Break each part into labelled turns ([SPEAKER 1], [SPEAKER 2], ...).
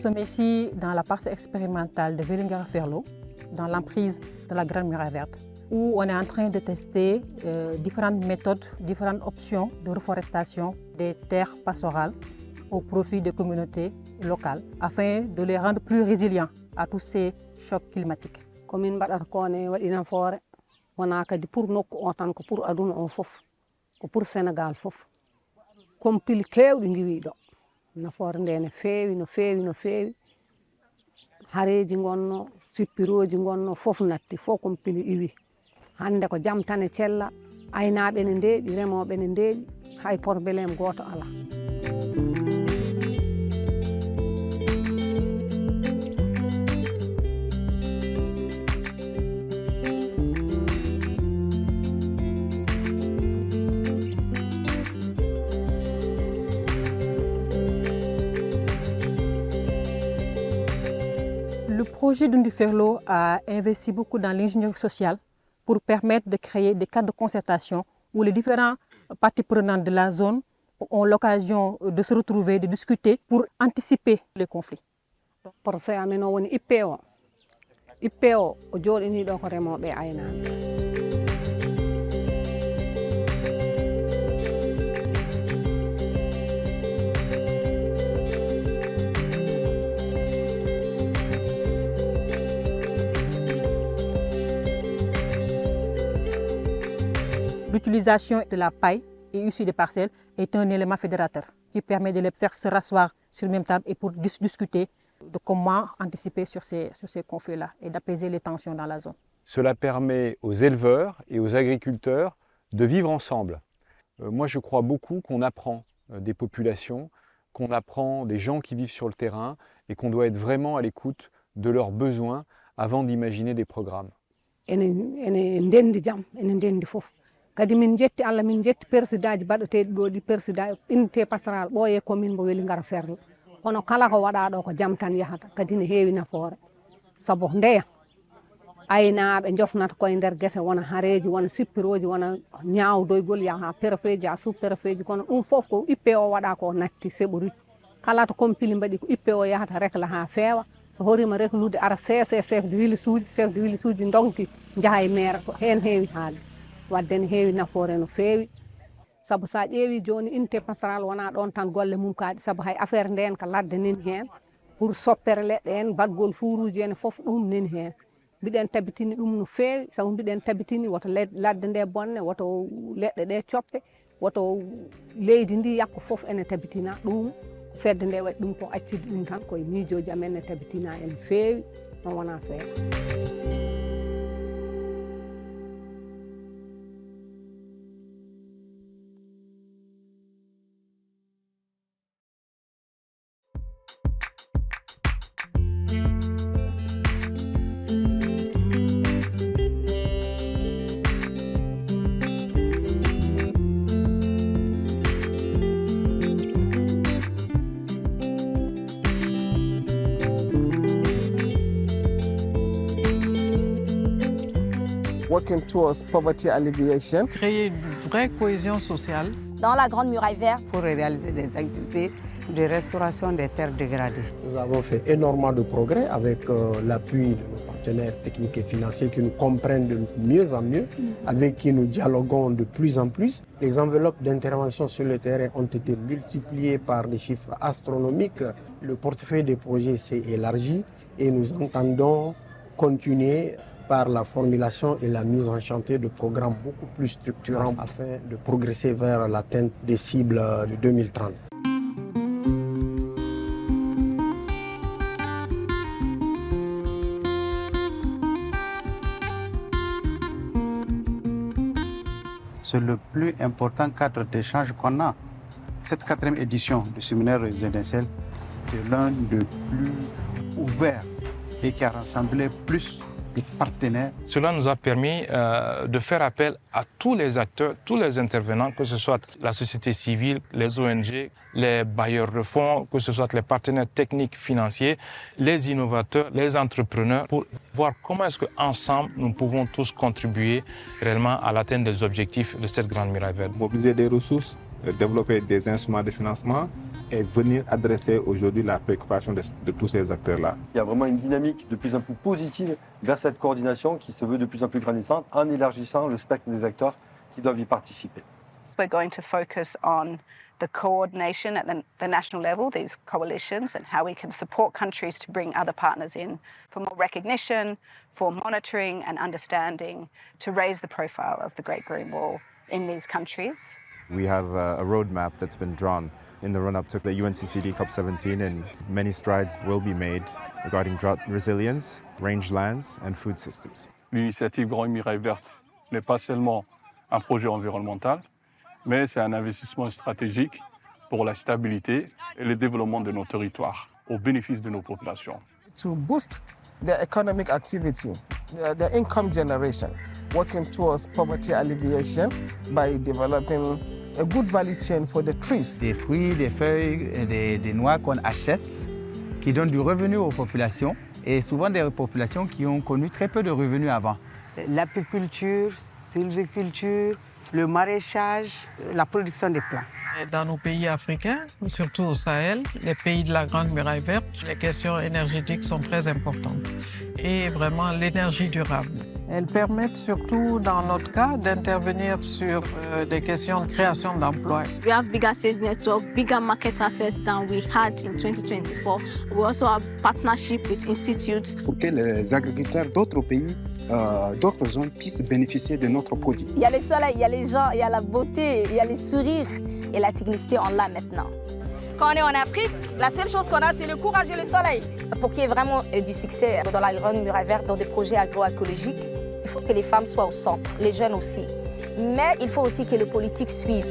[SPEAKER 1] sommes ici dans la partie expérimentale de Vélingara-Ferlo, dans l'emprise de la Grande Muraille Verte, où on est en train de tester différentes méthodes, différentes options de reforestation des terres pastorales au profit des communautés locales, afin de les rendre plus résilients à tous ces chocs climatiques.
[SPEAKER 2] Commune Badarkone waɗi nafoore wona kadi pour nokku o tan ko pour aduna o fof ko pour Sénégal fof kompili kewɗi ngiwi ɗo nafoore nde ne feewi no feewi no feewi hareji gonno sippiroji gonno fof natti fof kompili iwi hande ko jam tan e cella aynaaɓe ne ndeeƴi remoɓe ne ndeeƴi hay probléme goto ala.
[SPEAKER 1] Le projet d'Undiferlo a investi beaucoup dans l'ingénierie sociale pour permettre de créer des cadres de concertation où les différentes parties prenantes de la zone ont l'occasion de se retrouver, de discuter pour anticiper les conflits.
[SPEAKER 2] Projet amen o woni IPO o jooɗini ɗo ko remoɓe e aynaaɓe.
[SPEAKER 1] L'utilisation de la paille et issue des parcelles est un élément fédérateur qui permet de les faire se rasseoir sur la même table et pour discuter de comment anticiper sur ces conflits-là et d'apaiser les tensions dans la zone.
[SPEAKER 3] Cela permet aux éleveurs et aux agriculteurs de vivre ensemble. Moi, je crois beaucoup qu'on apprend des populations, qu'on apprend des gens qui vivent sur le terrain et qu'on doit être vraiment à l'écoute de leurs besoins avant d'imaginer des programmes.
[SPEAKER 2] Kadi min jetti Allah min jetti persidaji baɗeteɗi ɗo ɗi persida unité pastoral ɓooye commune mo Vélingara-Ferlo kono kala ko waɗa ɗo ko jam tan yahata kadi ne heewi nafoore sabu ndeya aynaaɓe jofnata koye nder gese wona hareji wona sippiroji wona ñaawdoygol yaha préfet ji a sous préfet ji kono ɗum fof ko IPO waɗa ko natti seɓori kala to compili mbaɗi ko IPO yahata rekla ha feewa so horima reklude ara CC chef de ville uji donki jaha e maire ko hen heewi haalde wadde ne heewi nafoore no feewi sabu sa ƴeewi joni unité pastoral wona ɗon tan golle mum kaaɗi sabu hay affaire nden ko ladde nani hen pour soppere leɗɗe en badgol fuuruji en fof ɗum nani hen mbiɗen tabitini ɗum no feewi sabu mbiɗen tabitini woto ladde nde bonne woto leɗɗe ɗe coppe woto leydi ndi yakko fof ene tabitina ɗum fedde nde waɗi ɗum ko accide ɗum tan koye miijoji amen ne tabitina ene feewi non wona seeɗa.
[SPEAKER 4] Working towards poverty alleviation.
[SPEAKER 5] Créer une vraie cohésion sociale.
[SPEAKER 6] Dans la Grande Muraille Verte.
[SPEAKER 2] Pour réaliser des activités de restauration des terres dégradées.
[SPEAKER 4] Nous avons fait énormément de progrès avec l'appui de nos partenaires techniques et financiers qui nous comprennent de mieux en mieux, avec qui nous dialoguons de plus en plus. Les enveloppes d'intervention sur le terrain ont été multipliées par des chiffres astronomiques. Le portefeuille des projets s'est élargi et nous entendons continuer par la formulation et la mise en chantier de programmes beaucoup plus structurants afin de progresser vers l'atteinte des cibles de 2030.
[SPEAKER 7] C'est le plus important cadre d'échange qu'on a. Cette 4e édition du séminaire résidentiel est l'un des plus ouverts et qui a rassemblé plus de partenaires.
[SPEAKER 8] Cela nous a permis de faire appel à tous les acteurs, tous les intervenants, que ce soit la société civile, les ONG, les bailleurs de fonds, que ce soit les partenaires techniques, financiers, les innovateurs, les entrepreneurs, pour voir comment est-ce qu'ensemble nous pouvons tous contribuer réellement à l'atteinte des objectifs de cette Grande Muraille Verte.
[SPEAKER 9] Mobiliser des ressources, développer des instruments de financement
[SPEAKER 6] et venir adresser aujourd'hui la préoccupation de tous ces acteurs-là.
[SPEAKER 9] Il y a vraiment une dynamique de plus en plus positive vers cette coordination qui se veut de plus en plus grandissante en élargissant le spectre des acteurs qui doivent y participer.
[SPEAKER 10] We're going to focus on the coordination at the national level, these coalitions, and how we can support countries to bring other partners in for more recognition, for monitoring and understanding, to raise the profile of the Great Green Wall in these countries.
[SPEAKER 11] We have a roadmap that's been drawn in the run-up to the UNCCD COP17, and many strides will be made regarding drought resilience, rangelands, and food systems.
[SPEAKER 12] L'initiative Grand Muraille Verte n'est pas seulement un projet environnemental, mais c'est un investissement stratégique pour la stabilité et le développement de nos territoires, au bénéfice de nos populations.
[SPEAKER 13] To boost their economic activity, their income generation, working towards poverty alleviation by developing a good value chain for the trees.
[SPEAKER 14] Des fruits, des feuilles, des noix qu'on achète, qui donnent du revenu aux populations, et souvent des populations qui ont connu très peu de revenus avant.
[SPEAKER 15] L'apiculture, sylviculture, le maraîchage, la production des plants.
[SPEAKER 5] Dans nos pays africains, surtout au Sahel, les pays de la Grande Muraille Verte, les questions énergétiques sont très importantes et vraiment l'énergie durable. Elles permettent surtout, dans notre cas, d'intervenir sur des questions de création d'emplois.
[SPEAKER 16] We have bigger sales network, bigger market access than we had in 2024. We also have partnership with institutes.
[SPEAKER 7] Pour que les agriculteurs d'autres pays, d'autres zones puissent bénéficier de notre produit.
[SPEAKER 17] Il y a le soleil, il y a les gens, il y a la beauté, il y a les sourires et la technicité, on l'a maintenant. Quand on est en Afrique, la seule chose qu'on a, c'est le courage et le soleil. Pour qu'il y ait vraiment du succès dans la Grande Muraille Verte, dans des projets agroécologiques, il faut que les femmes soient au centre, les jeunes aussi. Mais il faut aussi que les politiques suivent.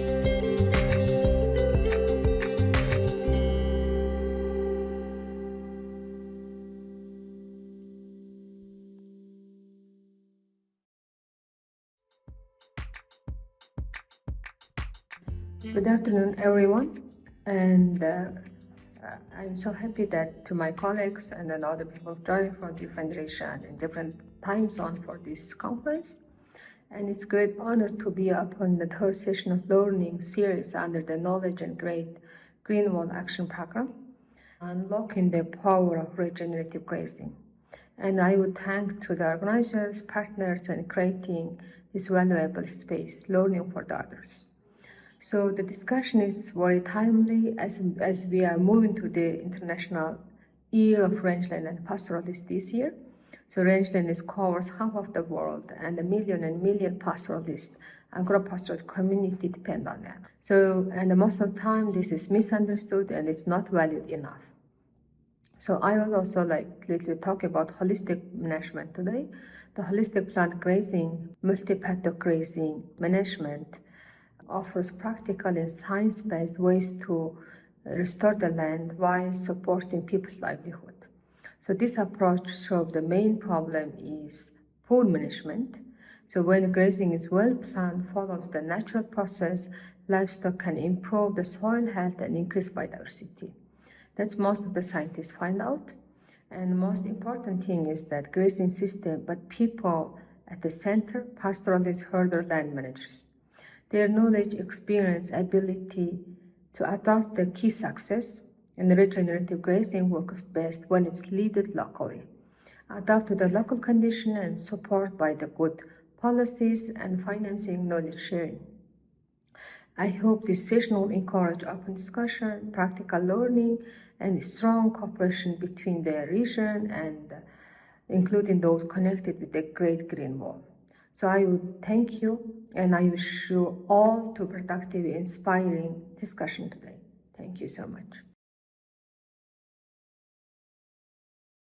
[SPEAKER 18] Good afternoon, everyone. And I'm so happy that to my colleagues and then other people joining from different regions and different time zones for this conference. And it's a great honor to be upon the third session of learning series under the Knowledge and Great Green Wall Action Program, unlocking the power of regenerative grazing. And I would thank to the organizers, partners, and creating this valuable space, learning for the others. So the discussion is very timely as we are moving to the International Year of Rangeland and Pastoralists this year. So rangeland covers half of the world, and a million pastoralists, agro-pastoralist community depend on that. So, and most of the time this is misunderstood and it's not valued enough. So I will also little talk about holistic management today. The holistic plant grazing, multi-paddock grazing management offers practical and science-based ways to restore the land while supporting people's livelihood. So this approach shows the main problem is poor management. So when grazing is well planned, follows the natural process, livestock can improve the soil health and increase biodiversity. That's most of the scientists find out. And most important thing is that grazing system, but people at the center, pastoralists, herders, land managers. Their knowledge, experience, ability to adopt the key success, and regenerative grazing works best when it's led locally. Adapt to the local condition and support by the good policies and financing knowledge sharing. I hope this session will encourage open discussion, practical learning, and strong cooperation between the region and including those connected with the Great Green Wall. So I would thank you, and I wish you all to productive, inspiring discussion today. Thank you so much.